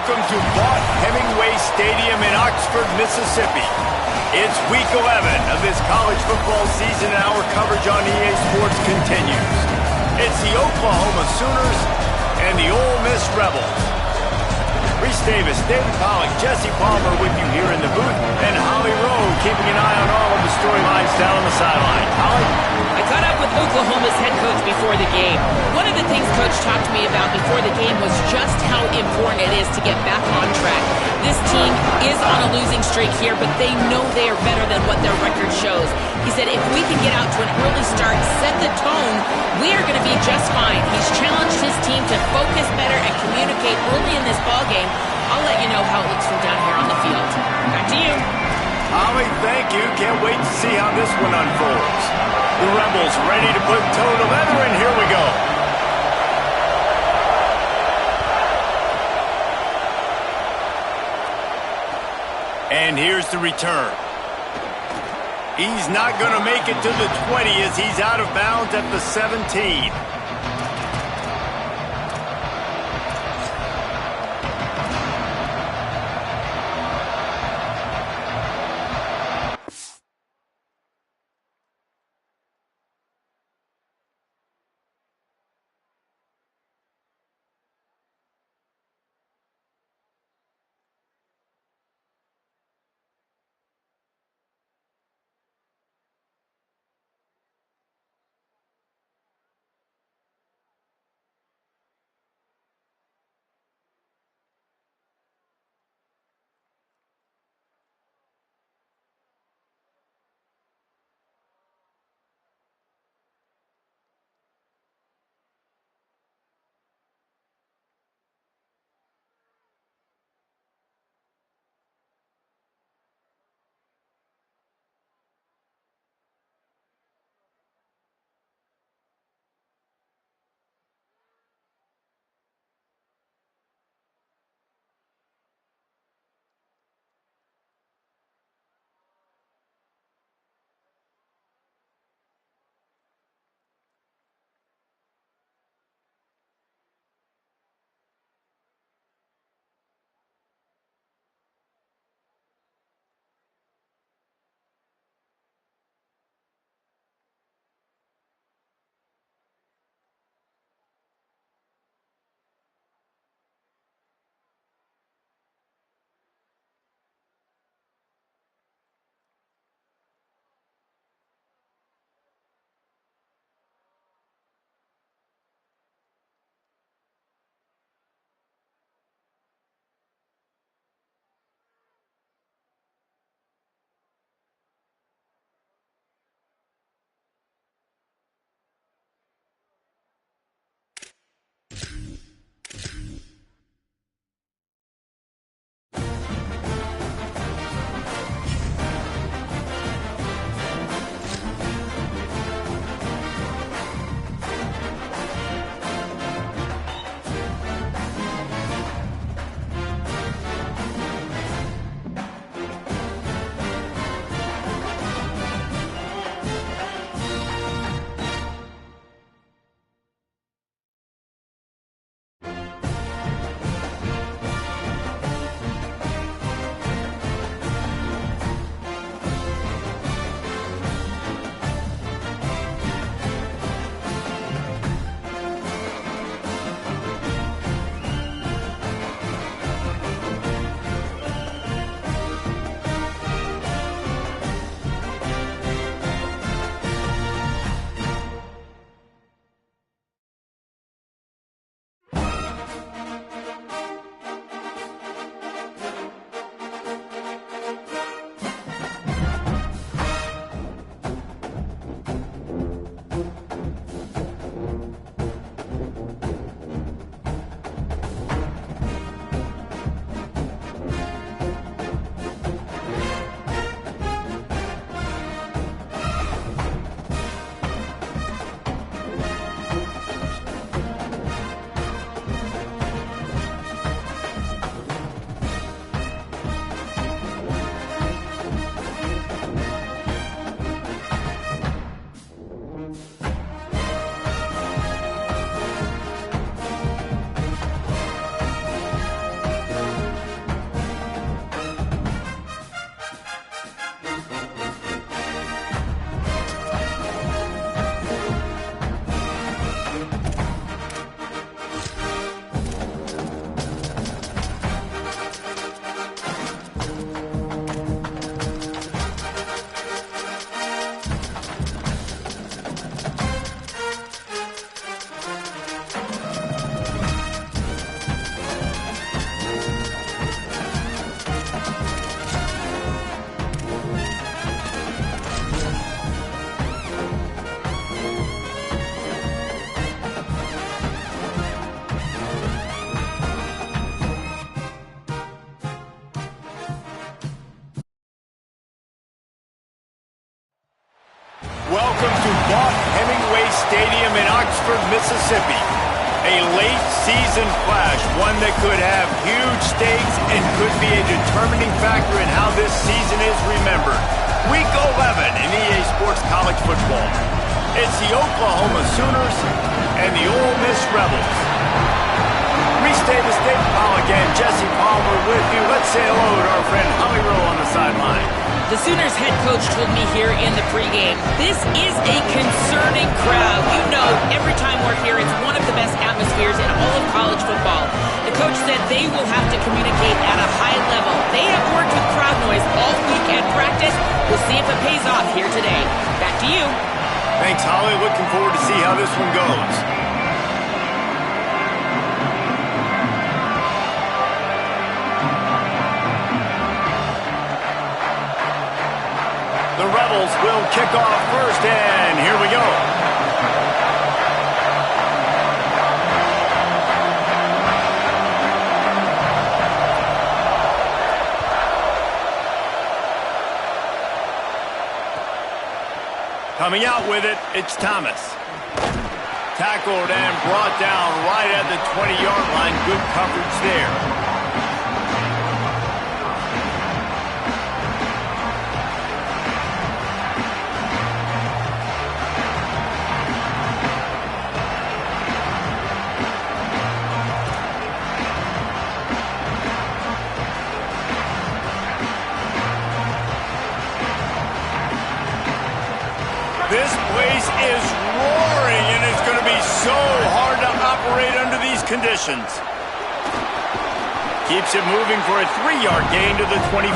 Welcome to Vaught Hemingway Stadium in Oxford, Mississippi. It's week 11 of this college football season, and our coverage on EA Sports continues. It's the Oklahoma Sooners and the Ole Miss Rebels. Reese Davis, David Pollock, Jesse Palmer with you here in the booth, and Holly Rowe keeping an eye on all of the storylines down on the sideline. Holly? I caught up with Oklahoma's head coach before the game. One of the things Coach talked to me about before the game was just how important it is to get back on track. This team is on a losing streak here, but they know they are better than what their record shows. He said if we can get out to an early start, set the tone, we are going to be just fine. He's challenged his team to focus better and communicate early in this ballgame. I'll let you know how it looks from down here on the field. Back to you. Holly, thank you. Can't wait to see how this one unfolds. The Rebels ready to put toe to leather, and here we go. And here's the return. He's not going to make it to the 20 as he's out of bounds at the 17. Welcome to Hemingway Stadium in Oxford, Mississippi. A late-season clash, one that could have huge stakes and could be a determining factor in how this season is remembered. Week 11 in EA Sports College Football. It's the Oklahoma Sooners and the Ole Miss Rebels. Restate the state call again. Jesse Palmer with you. Let's say hello to our friend Holly Rowe on the sideline. The Sooners head coach told me here in the pregame, this is a concerning crowd. You know, every time we're here, it's one of the best atmospheres in all of college football. The coach said they will have to communicate at a high level. They have worked with crowd noise all week at practice. We'll see if it pays off here today. Back to you. Thanks, Holly. Looking forward to see how this one goes. The Rebels will kick off first, and here we go. Coming out with it, it's Thomas. Tackled and brought down right at the 20-yard line. Good coverage there. This place is roaring, and it's going to be so hard to operate under these conditions. Keeps it moving for a 3-yard gain to the 24.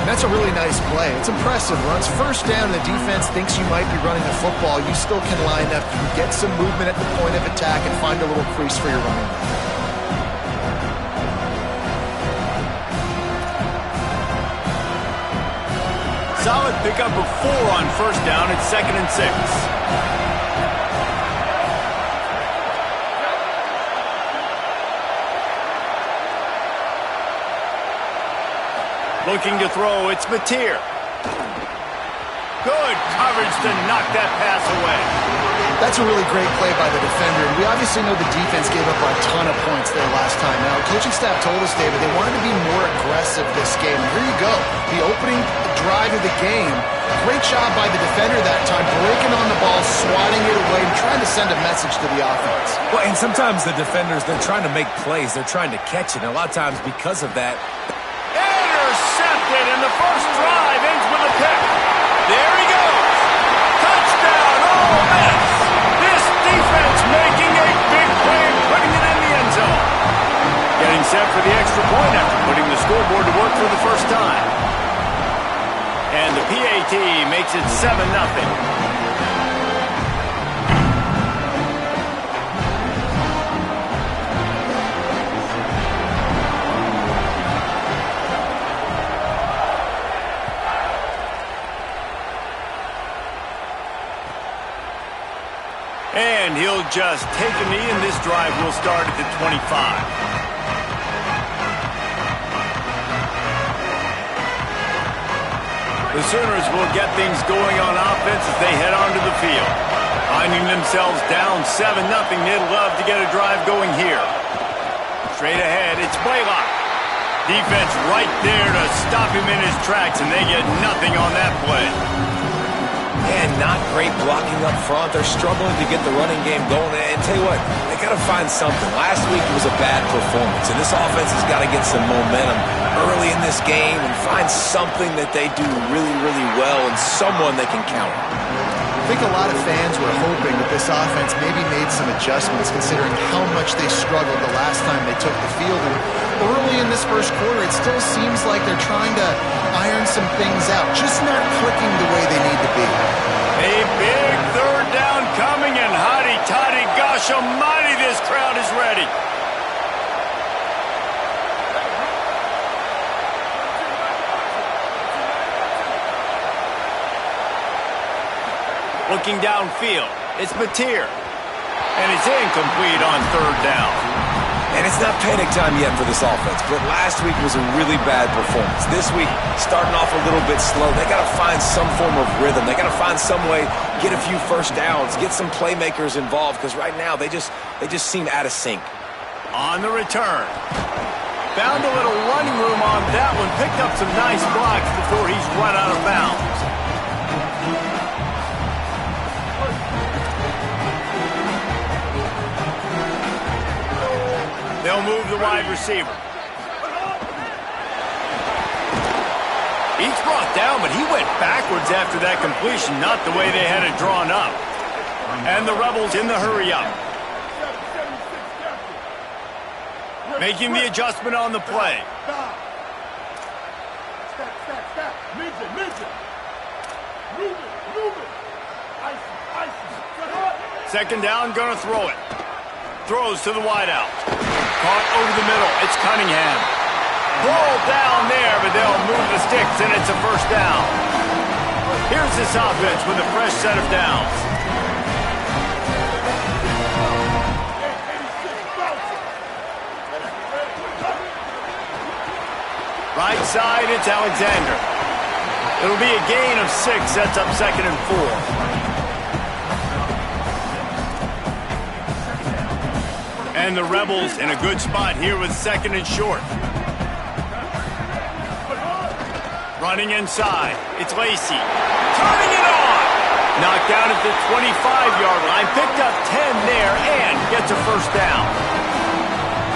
That's a really nice play. It's impressive. Runs first down, the defense thinks you might be running the football. You still can line up. You can get some movement at the point of attack and find a little crease for your running back. Solid pickup of 4 on first down. It's 2nd and 6. Looking to throw, it's Mateer. Good coverage to knock that pass away. That's a really great play by the defender. And we obviously know the defense gave up a ton of points there last time. Now, coaching staff told us, David, they wanted to be more aggressive this game. And here you go. The opening drive of the game. Great job by the defender that time, breaking on the ball, swatting it away, and trying to send a message to the offense. Well, and sometimes the defenders, they're trying to make plays. They're trying to catch it. And a lot of times because of that. Intercepted, and the first drive ends with a pick. There he goes. Touchdown, Ole Miss. This defense making a big play and putting it in the end zone. Getting set for the extra point after putting the scoreboard to work for the first time. And the PAT makes it 7-0. And he'll just take a knee, and this drive will start at the 25. The Sooners will get things going on offense as they head onto the field. Finding themselves down 7-0, they'd love to get a drive going here. Straight ahead, it's Blaylock. Defense right there to stop him in his tracks, and they get nothing on that play. And not great blocking up front. They're struggling to get the running game going. And tell you what, they got to find something. Last week was a bad performance, and this offense has got to get some momentum early in this game and find something that they do really, really well and someone they can count on. I think a lot of fans were hoping that this offense maybe made some adjustments considering how much they struggled the last time they took the field. And early in this first quarter, it still seems like they're trying to iron some things out, just not clicking the way they need to be. A big third down coming, and hotty-toddy, gosh almighty, this crowd is ready. Looking downfield, it's Mateer. And it's incomplete on third down. And it's not panic time yet for this offense, but last week was a really bad performance. This week, starting off a little bit slow. They got to find some form of rhythm. They got to find some way, get a few first downs, get some playmakers involved, because right now they just seem out of sync. On the return. Found a little running room on that one. Picked up some nice blocks before he's run out of bounds. They'll move the wide receiver. He's brought down, but he went backwards after that completion, not the way they had it drawn up. And the Rebels in the hurry-up. Making the adjustment on the play. Second down, gonna throw it. Throws to the wideout. Caught over the middle. It's Cunningham. Ball down there, but they'll move the sticks, and it's a first down. Here's this offense with a fresh set of downs. Right side, it's Alexander. It'll be a gain of 6, sets up 2nd and 4. And the Rebels in a good spot here with 2nd and short. Running inside, it's Lacey. Turning it on! Knocked down at the 25-yard line, picked up 10 there, and gets a first down.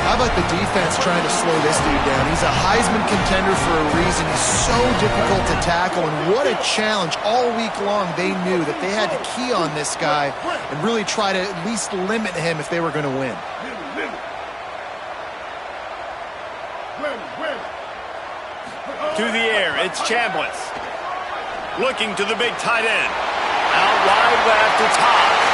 How about the defense trying to slow this dude down? He's a Heisman contender for a reason. He's so difficult to tackle, and what a challenge. All week long, they knew that they had to key on this guy and really try to at least limit him if they were going to win. To the air, it's Chambliss. Looking to the big tight end. Out wide left, it's Haas.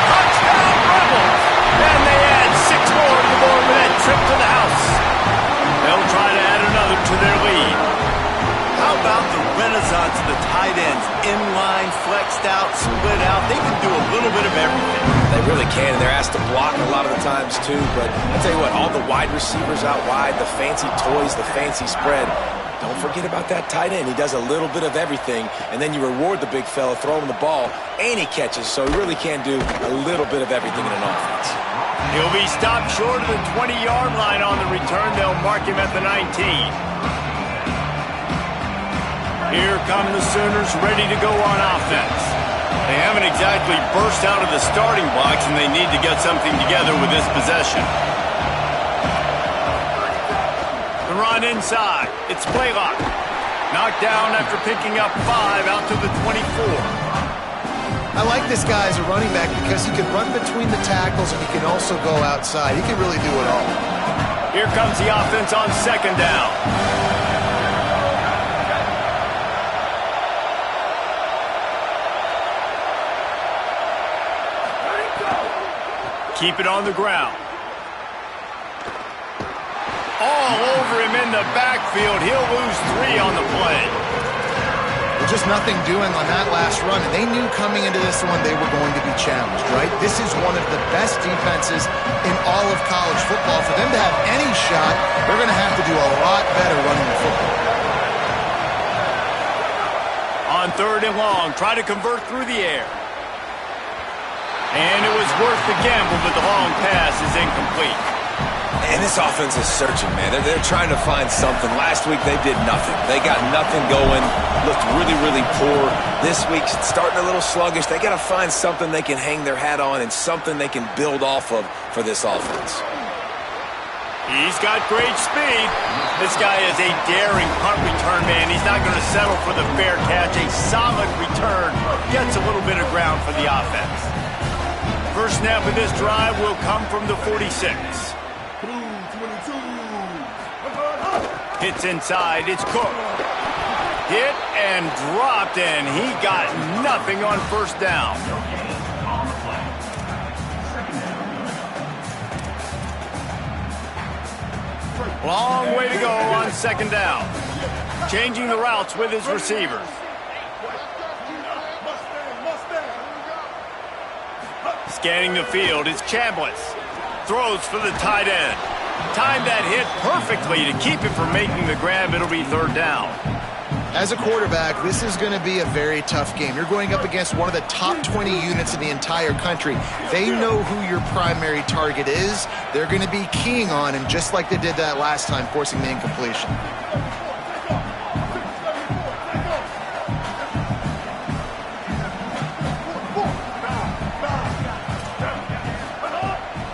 Touchdown, Rebels! And they add 6 more to the board with that trip to the house. They'll try to add another to their lead. How about the renaissance of the tight ends? Inline, flexed out, split out. They can do a little bit of everything. They really can, and they're asked to block a lot of the times too. But I'll tell you what, all the wide receivers out wide, the fancy toys, the fancy spread, don't forget about that tight end. He does a little bit of everything, and then you reward the big fella throwing the ball, and he catches, so he really can do a little bit of everything in an offense. He'll be stopped short of the 20-yard line on the return. They'll mark him at the 19. Here come the Sooners ready to go on offense. They haven't exactly burst out of the starting blocks, and they need to get something together with this possession. The run inside. It's Blaylock. Knocked down after picking up 5 out to the 24. I like this guy as a running back because he can run between the tackles and he can also go outside. He can really do it all. Here comes the offense on 2nd down. Keep it on the ground. All over him in the backfield. He'll lose 3 on the play. Well, just nothing doing on that last run, and they knew coming into this one they were going to be challenged, right? This is one of the best defenses in all of college football. For them to have any shot, they're going to have to do a lot better running the football. On 3rd and long, try to convert through the air. And it was worth the gamble, but the long pass is incomplete. And this offense is searching, man. They're trying to find something. Last week, they did nothing. They got nothing going. Looked really, really poor. This week, starting a little sluggish. They got to find something they can hang their hat on and something they can build off of for this offense. He's got great speed. This guy is a daring punt return man. He's not going to settle for the fair catch. A solid return. Gets a little bit of ground for the offense. First snap of this drive will come from the 46. Hits inside, it's Cook. Hit and dropped, and he got nothing on first down. Long way to go on 2nd down. Changing the routes with his receivers. Scanning the field, it's Chambliss. Throws for the tight end. Timed that hit perfectly to keep it from making the grab. It'll be third down. As a quarterback, this is going to be a very tough game. You're going up against one of the top 20 units in the entire country. They know who your primary target is. They're going to be keying on him, just like they did that last time, forcing the incompletion.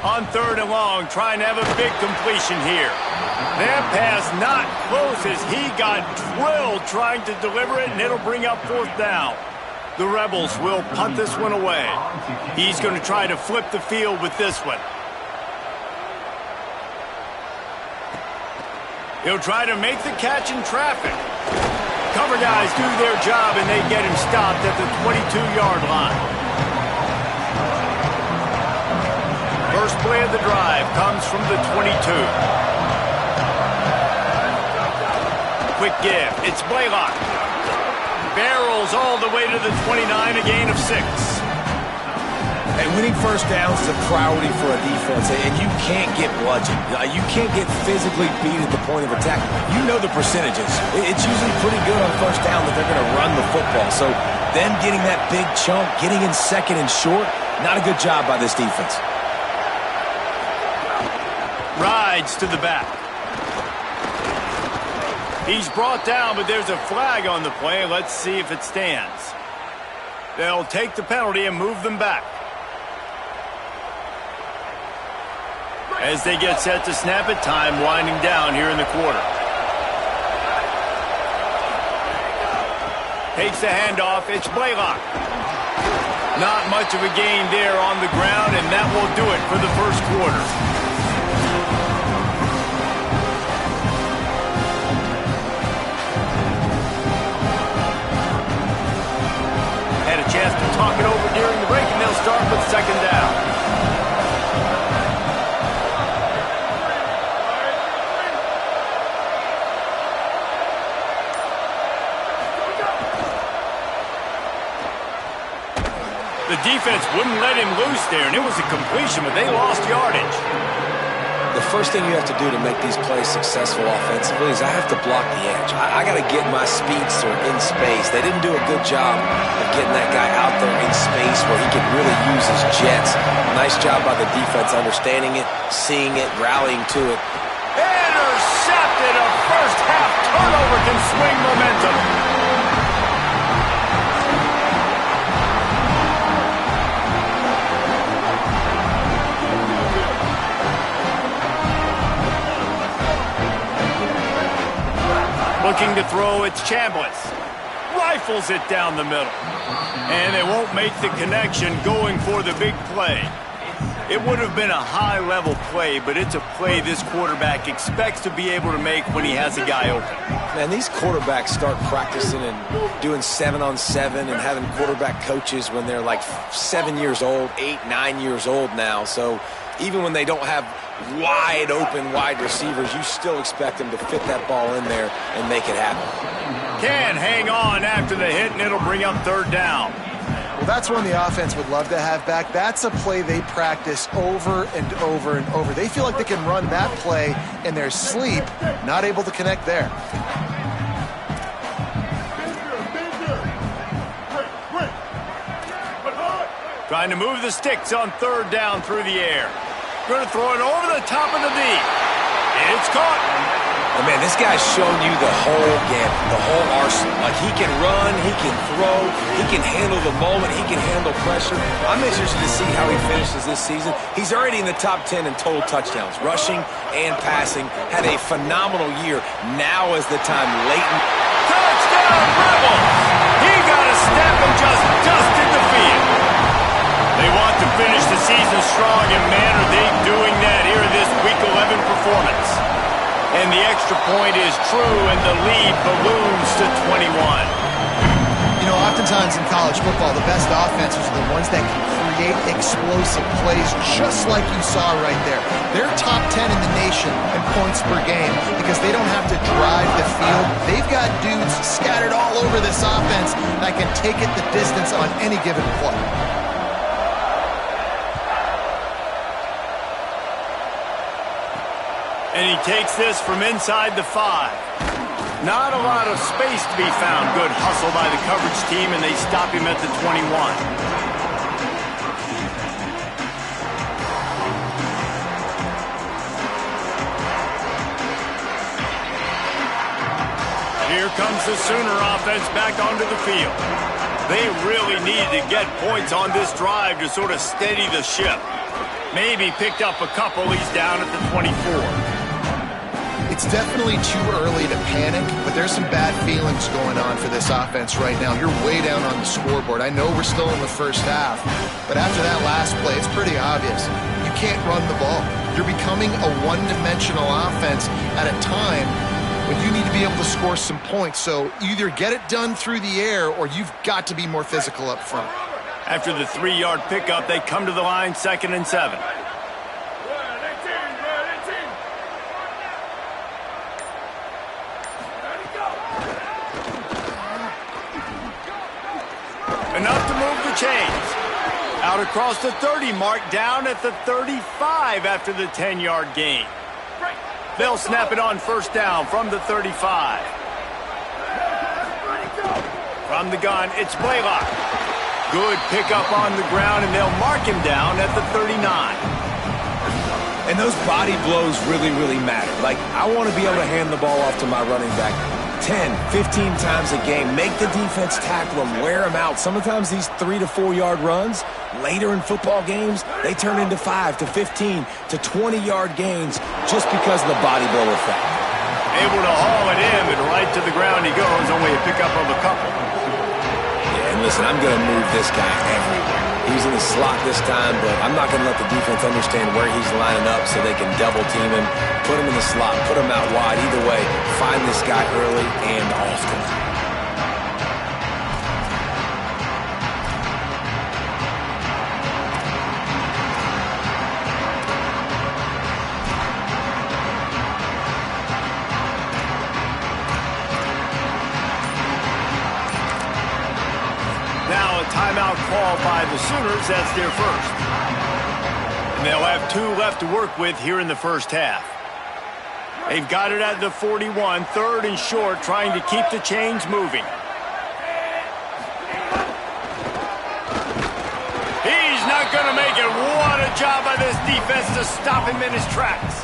On third and long, trying to have a big completion here. That pass not close as he got drilled trying to deliver it, and it'll bring up fourth down. The Rebels will punt this one away. He's going to try to flip the field with this one. He'll try to make the catch in traffic. Cover guys do their job, and they get him stopped at the 22-yard line. First play of the drive comes from the 22. Quick give. It's Blaylock. Barrels all the way to the 29, a gain of 6. And winning first downs is a priority for a defense, and you can't get bludgeoned. You can't get physically beat at the point of attack. You know the percentages. It's usually pretty good on first down that they're going to run the football. So them getting that big chunk, getting in second and short, not a good job by this defense. Rides to the back. He's brought down, but there's a flag on the play. Let's see if it stands. They'll take the penalty and move them back. As they get set to snap it, time winding down here in the quarter. Takes the handoff. It's Blaylock. Not much of a gain there on the ground, and that will do it for the first quarter. Chance to talk it over during the break, and they'll start with second down. The defense wouldn't let him loose there, and it was a completion, but they lost yardage. The first thing you have to do to make these plays successful offensively is I have to block the edge. I got to get my speedster in space. They didn't do a good job of getting that guy out there in space where he could really use his jets. Nice job by the defense understanding it, seeing it, rallying to it. Intercepted! A first half turnover can swing momentum. Looking to throw, it's Chambliss. Rifles it down the middle. And they won't make the connection going for the big play. It would have been a high-level play, but it's a play this quarterback expects to be able to make when he has a guy open. Man, these quarterbacks start practicing and doing 7-on-7 and having quarterback coaches when they're like 7 years old, 8, 9 years old now. So even when they don't have wide receivers, you still expect them to fit that ball in there and make it happen. Can hang on after the hit, and it'll bring up third down. Well, that's one the offense would love to have back. That's a play they practice over and over and over. They feel like they can run that play in their sleep, not able to connect there. Trying to move the sticks on third down through the air. Going to throw it over the top of the knee. It's caught. And man, this guy's shown you the whole gamut, the whole arsenal. Like, he can run, he can throw, he can handle the moment, he can handle pressure. I'm interested to see how he finishes this season. He's already in the top 10 in total touchdowns, rushing and passing. Had a phenomenal year. Now is the time. Leighton. Touchdown, Rebels! He got a step and just dusted the field. They want to finish the season strong, and man, are they doing that here in this Week 11 performance. And the extra point is true, and the lead balloons to 21. You know, oftentimes in college football, the best offenses are the ones that can create explosive plays, just like you saw right there. They're top 10 in the nation in points per game because they don't have to drive the field. They've got dudes scattered all over this offense that can take it the distance on any given play. And he takes this from inside the 5. Not a lot of space to be found. Good hustle by the coverage team, and they stop him at the 21. Here comes the Sooner offense back onto the field. They really needed to get points on this drive to sort of steady the ship. Maybe picked up a couple. He's down at the 24. It's definitely too early to panic, but there's some bad feelings going on for this offense right now. You're way down on the scoreboard. I know we're still in the first half, but after that last play, it's pretty obvious. You can't run the ball. You're becoming a one-dimensional offense at a time when you need to be able to score some points. So either get it done through the air or you've got to be more physical up front. After the 3-yard pickup, they come to the line, 2nd and 7. Enough to move the chains. Out across the 30 mark, down at the 35 after the 10-yard gain. They'll snap it on first down from the 35. From the gun, it's Blaylock. Good pickup on the ground, and they'll mark him down at the 39. And those body blows really, really matter. Like, I want to be able to hand the ball off to my running back 10, 15 times a game. Make the defense tackle him, wear him out. Sometimes these 3 to 4 yard runs, later in football games, they turn into 5 to 15 to 20-yard gains just because of the body blow effect. Able to haul it in, but right to the ground he goes, only a pickup of a couple. Yeah, and listen, I'm going to move this guy everywhere. He's in the slot this time, but I'm not going to let the defense understand where he's lining up so they can double team him, put him in the slot, put him out wide. Either way, find this guy early and often. Timeout call by the Sooners. That's their first. And they'll have 2 left to work with here in the first half. They've got it at the 41, 3rd and short, trying to keep the chains moving. He's not going to make it. What a job by this defense to stop him in his tracks.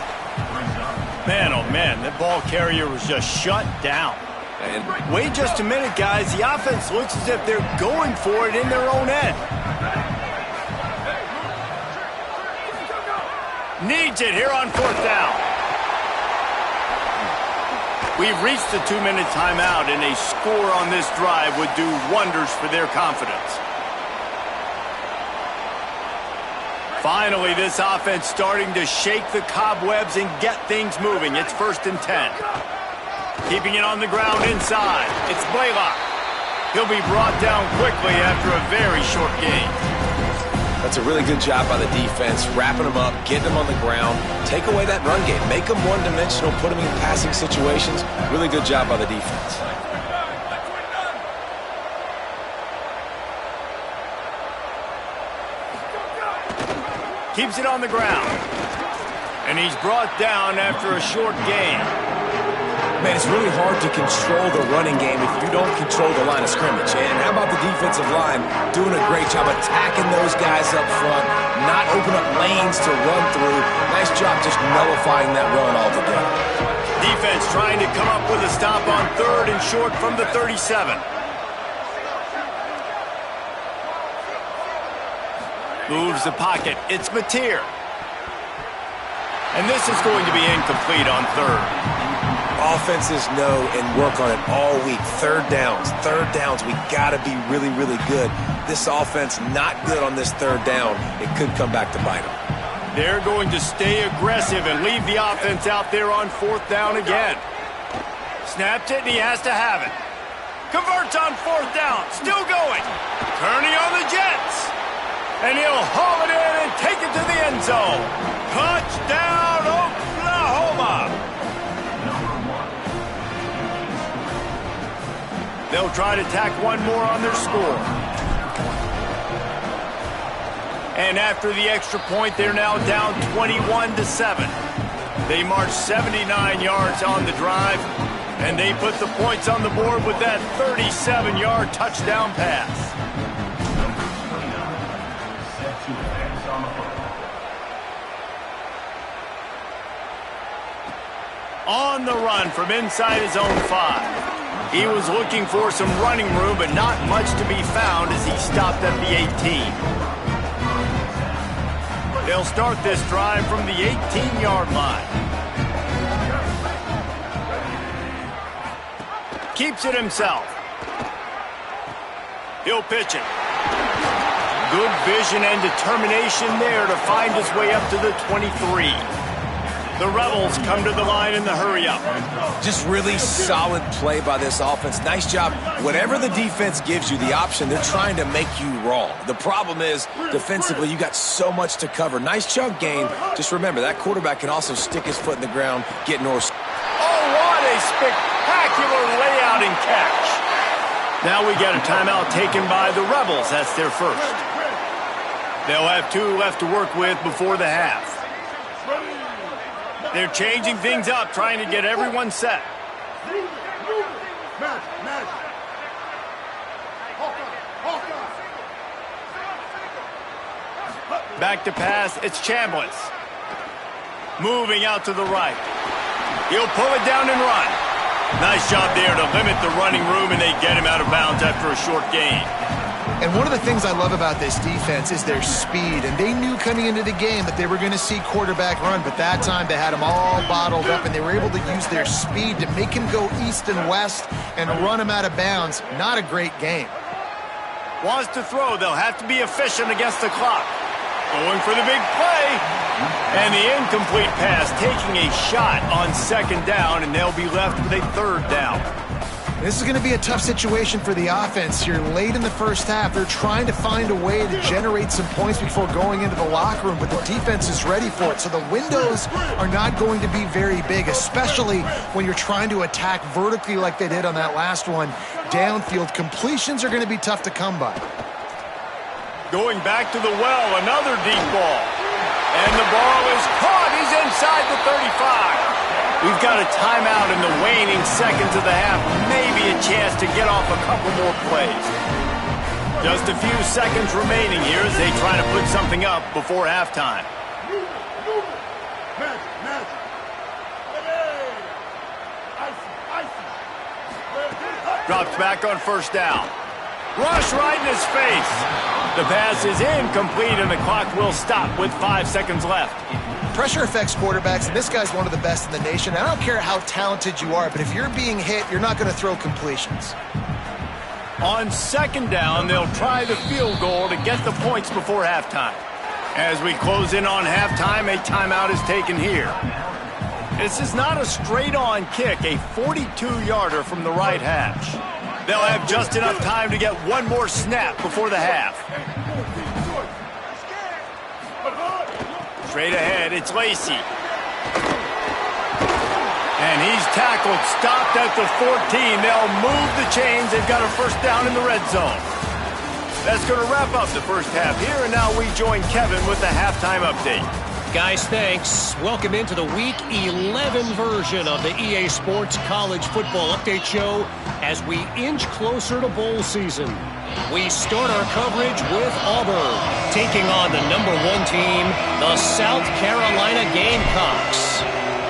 Man, oh man, that ball carrier was just shut down. And wait just a minute, guys. The offense looks as if they're going for it in their own end. Needs it here on 4th down. We've reached the 2-minute timeout, and a score on this drive would do wonders for their confidence. Finally, this offense starting to shake the cobwebs and get things moving. It's 1st and 10. Keeping it on the ground inside. It's Blaylock. He'll be brought down quickly after a very short game. That's a really good job by the defense, wrapping them up, getting them on the ground, take away that run game, make them one-dimensional, put them in passing situations. Really good job by the defense. Keeps it on the ground. And he's brought down after a short game. Man, it's really hard to control the running game if you don't control the line of scrimmage. And how about the defensive line doing a great job attacking those guys up front, not open up lanes to run through. Nice job just nullifying that run altogether. Defense trying to come up with a stop on 3rd and short from the 37. Moves the pocket. It's Mateer. And this is going to be incomplete on 3rd. Offenses know and work on it all week. Third downs. We got to be really, really good. This offense not good on this 3rd down. It could come back to bite them. They're going to stay aggressive and leave the offense out there on 4th down again. Snapped it, and he has to have it. Converts on 4th down. Still going. Turning on the Jets. And he'll haul it in and take it to the end zone. Touchdown, Oklahoma. They'll try to tack one more on their score. And after the extra point, they're now down 21-7. They marched 79 yards on the drive, and they put the points on the board with that 37-yard touchdown pass. On the run from inside his own 5. He was looking for some running room, but not much to be found as he stopped at the 18. They'll start this drive from the 18-yard line. Keeps it himself. He'll pitch it. Good vision and determination there to find his way up to the 23. The Rebels come to the line in the hurry-up. Just really solid play by this offense. Nice job. Whatever the defense gives you, the option, they're trying to make you wrong. The problem is, defensively, you got so much to cover. Nice chunk gain. Just remember, that quarterback can also stick his foot in the ground, get north. Oh, what a spectacular layout and catch. Now we got a timeout taken by the Rebels. That's their first. They'll have 2 left to work with before the half. They're changing things up, trying to get everyone set. Back to pass, it's Chambliss. Moving out to the right. He'll pull it down and run. Nice job there to limit the running room, and they get him out of bounds after a short gain. And one of the things I love about this defense is their speed. And they knew coming into the game that they were going to see quarterback run. But that time they had him all bottled up, and they were able to use their speed to make him go east and west and run him out of bounds. Not a great game. Wants to throw. They'll have to be efficient against the clock. Going for the big play. And the incomplete pass, taking a shot on 2nd down, and they'll be left with a 3rd down. This is going to be a tough situation for the offense here. Late in the first half, they're trying to find a way to generate some points before going into the locker room, but the defense is ready for it. So the windows are not going to be very big, especially when you're trying to attack vertically like they did on that last one. Downfield completions are going to be tough to come by. Going back to the well, another deep ball. And the ball is caught. He's inside the 35. We've got a timeout in the waning seconds of the half. Maybe a chance to get off a couple more plays. Just a few seconds remaining here as they try to put something up before halftime. Drops back on 1st down. Rush right in his face. The pass is incomplete, and the clock will stop with 5 seconds left. Pressure affects quarterbacks, and this guy's one of the best in the nation. I don't care how talented you are, but if you're being hit, you're not going to throw completions. On 2nd down, they'll try the field goal to get the points before halftime. As we close in on halftime, a timeout is taken here. This is not a straight-on kick, a 42-yarder from the right hash. They'll have just enough time to get one more snap before the half. Straight ahead, it's Lacey. And he's tackled, stopped at the 14. They'll move the chains. They've got a 1st down in the red zone. That's going to wrap up the first half here, and now we join Kevin with the halftime update. Guys, thanks. Welcome into the Week 11 version of the EA Sports College Football Update Show as we inch closer to bowl season. We start our coverage with Auburn, taking on the #1 team, the South Carolina Gamecocks.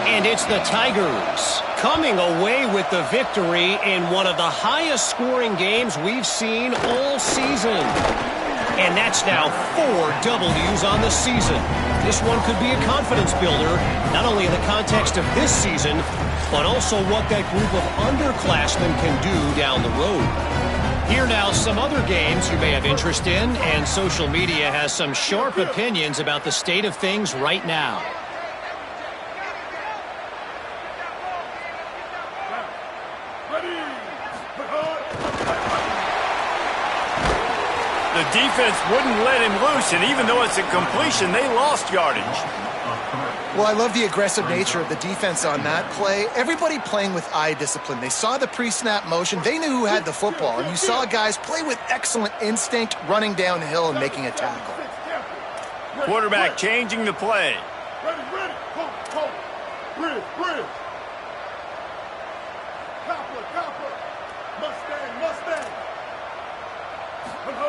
And it's the Tigers coming away with the victory in one of the highest scoring games we've seen all season. And that's now 4 W's on the season. This one could be a confidence builder, not only in the context of this season, but also what that group of underclassmen can do down the road. Here now some other games you may have interest in, and social media has some sharp opinions about the state of things right now. The defense wouldn't let him loose, and even though it's a completion, they lost yardage. Well, I love the aggressive nature of the defense on that play. Everybody playing with eye discipline. They saw the pre-snap motion. They knew who had the football, and you saw guys play with excellent instinct, running downhill and making a tackle. Quarterback changing the play.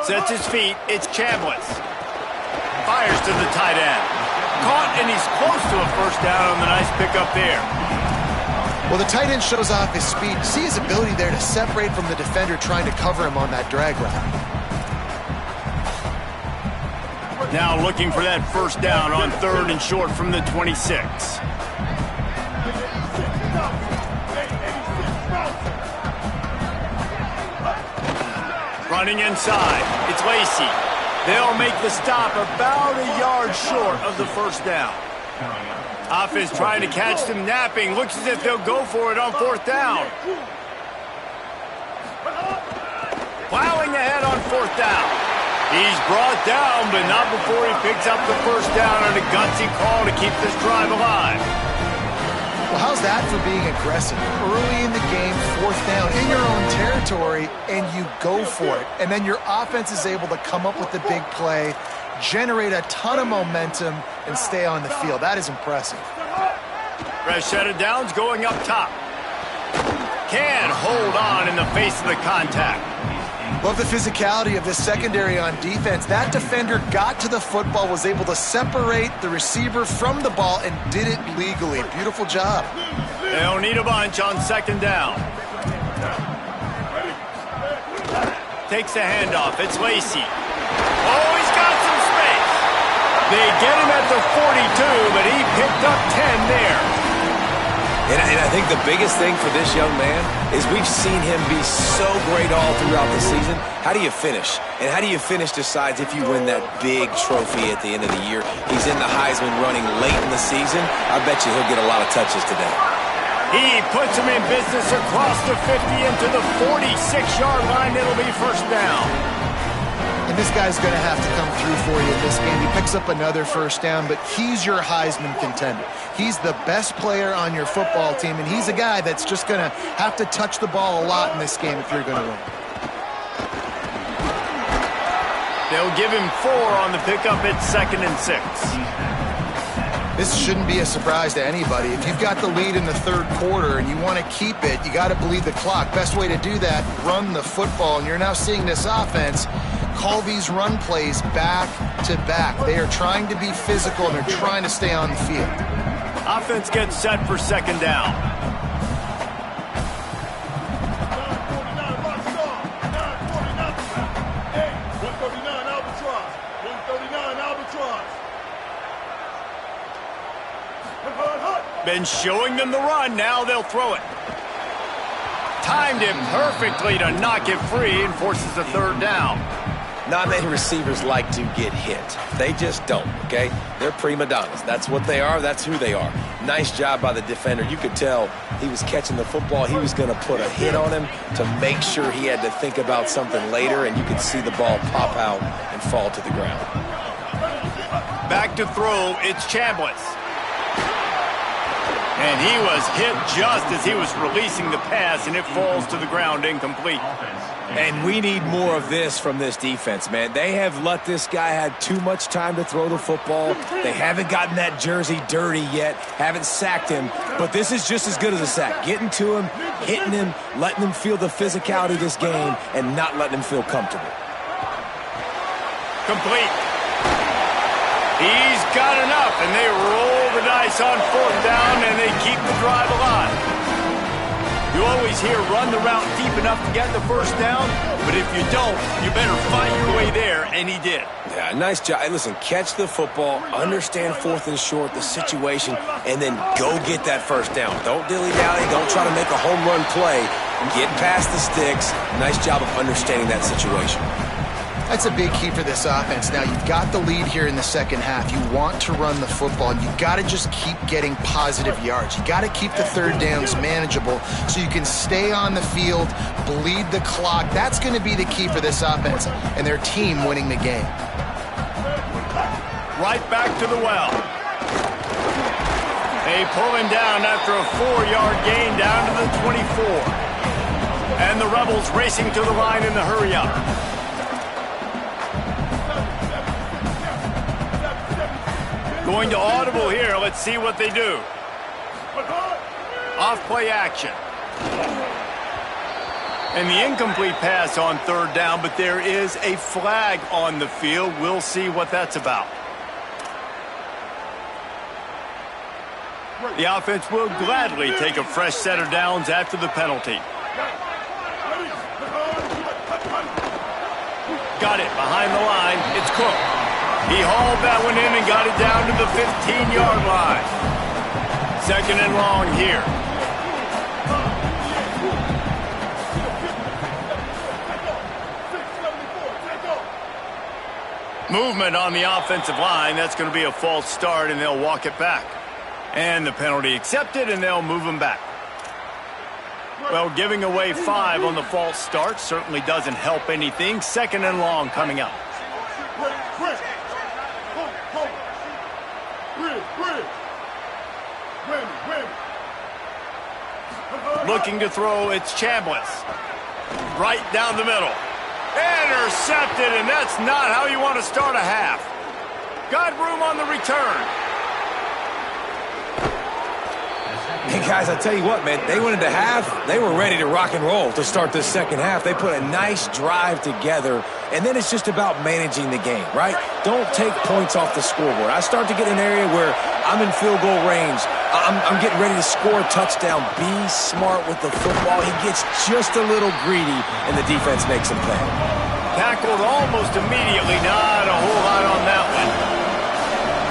Sets his feet. It's Chambliss. Fires to the tight end. Caught, and he's close to a first down on the nice pickup there. Well, the tight end shows off his speed. See his ability there to separate from the defender trying to cover him on that drag route. Now looking for that first down on 3rd and short from the 26. Running inside. It's Lacey. They'll make the stop about a yard short of the first down. Offense trying to catch them napping. Looks as if they'll go for it on 4th down. Plowing ahead on 4th down. He's brought down, but not before he picks up the first down on a gutsy call to keep this drive alive. Well, how's that for being aggressive? Early in the game, 4th down in your own territory, and you go for it. And then your offense is able to come up with the big play, generate a ton of momentum, and stay on the field. That is impressive. Fresh set of downs going up top. Can hold on in the face of the contact. Love the physicality of this secondary on defense. That defender got to the football, was able to separate the receiver from the ball, and did it legally. Beautiful job. They don't need a bunch on 2nd down. Takes the handoff. It's Lacey. Oh, he's got some space. They get him at the 42, but he picked up 10 there. And I think the biggest thing for this young man is we've seen him be so great all throughout the season. How do you finish? And how do you finish decides if you win that big trophy at the end of the year. He's in the Heisman running late in the season. I bet you he'll get a lot of touches today. He puts him in business across the 50 into the 46-yard line. It'll be first down. And this guy's going to have to come through for you in this game. He picks up another first down, but he's your Heisman contender. He's the best player on your football team, and he's a guy that's just going to have to touch the ball a lot in this game if you're going to win. They'll give him 4 on the pickup at 2nd and 6. This shouldn't be a surprise to anybody. If you've got the lead in the 3rd quarter and you want to keep it, you got to bleed the clock. Best way to do that, run the football. And you're now seeing this offense call these run plays back to back. They are trying to be physical, and they're trying to stay on the field. Offense gets set for 2nd down. Been showing them the run. Now they'll throw it. Timed it perfectly to knock it free and forces a 3rd down. Not many receivers like to get hit. They just don't, okay? They're prima donnas. That's what they are. That's who they are. Nice job by the defender. You could tell he was catching the football. He was going to put a hit on him to make sure he had to think about something later, and you could see the ball pop out and fall to the ground. Back to throw. It's Chambliss. And he was hit just as he was releasing the pass, and it falls to the ground incomplete. And we need more of this from this defense, man. They have let this guy have too much time to throw the football. They haven't gotten that jersey dirty yet, haven't sacked him. But this is just as good as a sack. Getting to him, hitting him, letting him feel the physicality of this game, and not letting him feel comfortable. Complete. He's got enough, and they roll the dice on 4th down, and they keep the drive alive. You always hear run the route deep enough to get the first down, but if you don't, you better fight your way there, and he did. Yeah, nice job. Hey, listen, catch the football, understand 4th and short, the situation, and then go get that first down. Don't dilly-dally. Don't try to make a home run play. Get past the sticks. Nice job of understanding that situation. That's a big key for this offense. Now, you've got the lead here in the 2nd half. You want to run the football, and you've got to just keep getting positive yards. You got to keep the 3rd downs manageable so you can stay on the field, bleed the clock. That's going to be the key for this offense and their team winning the game. Right back to the well. They pull him down after a 4-yard gain down to the 24. And the Rebels racing to the line in the hurry-up. Going to audible here. Let's see what they do. Off play action. And the incomplete pass on third down, but there is a flag on the field. We'll see what that's about. The offense will gladly take a fresh set of downs after the penalty. Got it behind the line. It's Cook. He hauled that one in and got it down to the 15-yard line. Second and long here. Movement on the offensive line. That's going to be a false start, and they'll walk it back. And the penalty accepted, and they'll move him back. Well, giving away 5 on the false start certainly doesn't help anything. Second and long coming up. Looking to throw, it's Chambliss. Right down the middle. Intercepted, and that's not how you want to start a half. Got room on the return. Hey, guys, I tell you what, man, they went into half. They were ready to rock and roll to start this second half. They put a nice drive together, and then it's just about managing the game, right? Don't take points off the scoreboard. I start to get in an area where I'm in field goal range. I'm getting ready to score a touchdown. Be smart with the football. He gets just a little greedy, and the defense makes him pay. Tackled almost immediately. Not a whole lot on that one.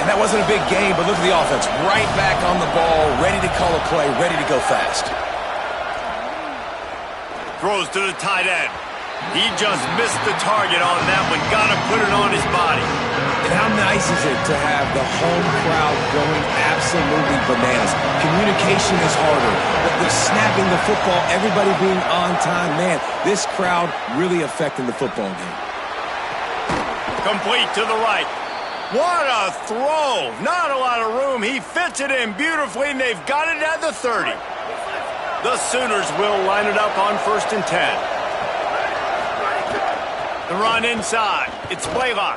And that wasn't a big game, but look at the offense. Right back on the ball, ready to call a play, ready to go fast. Throws to the tight end. He just missed the target on that one. Got to put it on his body. And how nice is it to have the home crowd going absolutely bananas? Communication is harder. The snapping the football, everybody being on time. Man, this crowd really affecting the football game. Complete to the right. What a throw. Not a lot of room. He fits it in beautifully, and they've got it at the 30. The Sooners will line it up on 1st and 10. The run inside. It's Blaylock.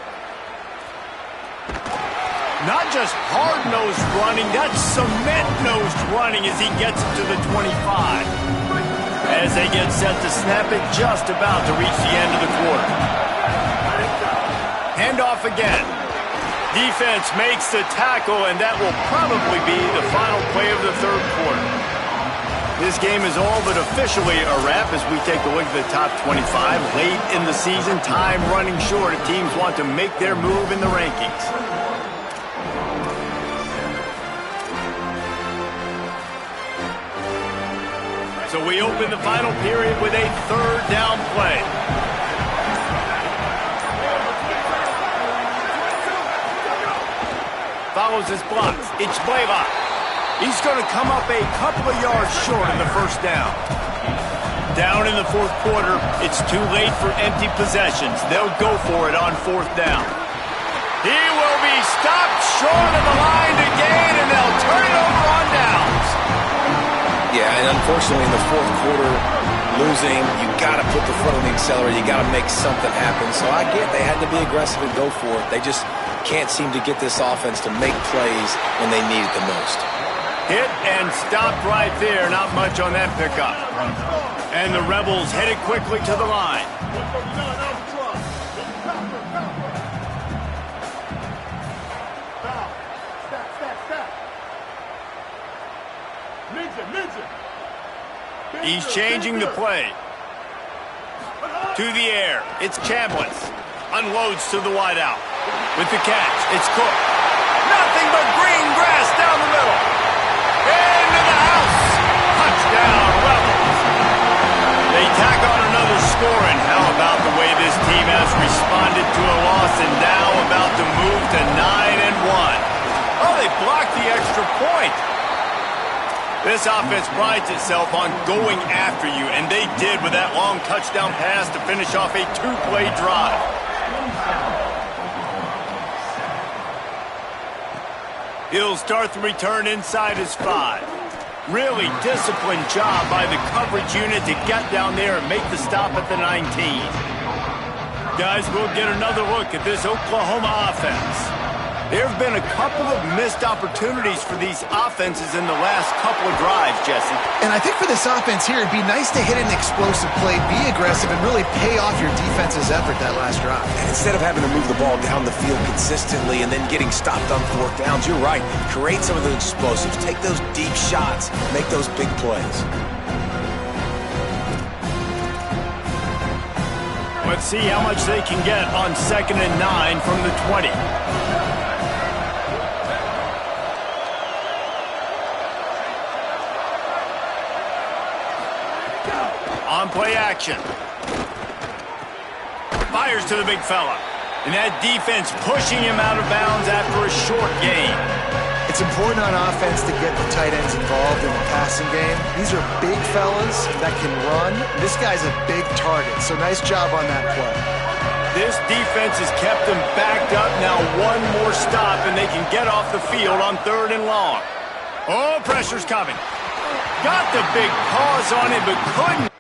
Not just hard-nosed running, that's cement-nosed running as he gets it to the 25. As they get set to snap it, just about to reach the end of the quarter. Handoff again. Defense makes the tackle, and that will probably be the final play of the third quarter. This game is all but officially a wrap as we take a look at the top 25. Late in the season, time running short if teams want to make their move in the rankings. So we open the final period with a third down play. Follows his blocks. It's Blaylock. He's going to come up a couple of yards short of the first down. Down in the fourth quarter, it's too late for empty possessions. They'll go for it on 4th down. He will be stopped short of the line to gain, and they'll turn it over on downs. Yeah, and unfortunately in the fourth quarter, losing, you got to put the foot on the accelerator. You got to make something happen. So I get they had to be aggressive and go for it. They just can't seem to get this offense to make plays when they need it the most. Hit and stopped right there. Not much on that pickup. And the Rebels headed quickly to the line. He's changing the play. To the air. It's Chambliss. Unloads to the wideout. With the catch, it's Cook. Nothing but green grass down the middle. Into the house. Touchdown, Rebels. They tack on another score, and how about the way this team has responded to a loss and now about to move to 9-1. Oh, they blocked the extra point. This offense prides itself on going after you, and they did with that long touchdown pass to finish off a 2-play drive. He'll start the return inside his 5. Really disciplined job by the coverage unit to get down there and make the stop at the 19. Guys, we'll get another look at this Oklahoma offense. There have been a couple of missed opportunities for these offenses in the last couple of drives, Jesse. And I think for this offense here, it'd be nice to hit an explosive play, be aggressive, and really pay off your defense's effort that last drive. And instead of having to move the ball down the field consistently and then getting stopped on fourth downs, you're right. Create some of those explosives. Take those deep shots. Make those big plays. Let's see how much they can get on 2nd and 9 from the 20. On play action. Fires to the big fella. And that defense pushing him out of bounds after a short gain. It's important on offense to get the tight ends involved in the passing game. These are big fellas that can run. This guy's a big target, so nice job on that play. This defense has kept them backed up. Now one more stop, and they can get off the field on 3rd and long. Oh, pressure's coming. Got the big paws on him, but couldn't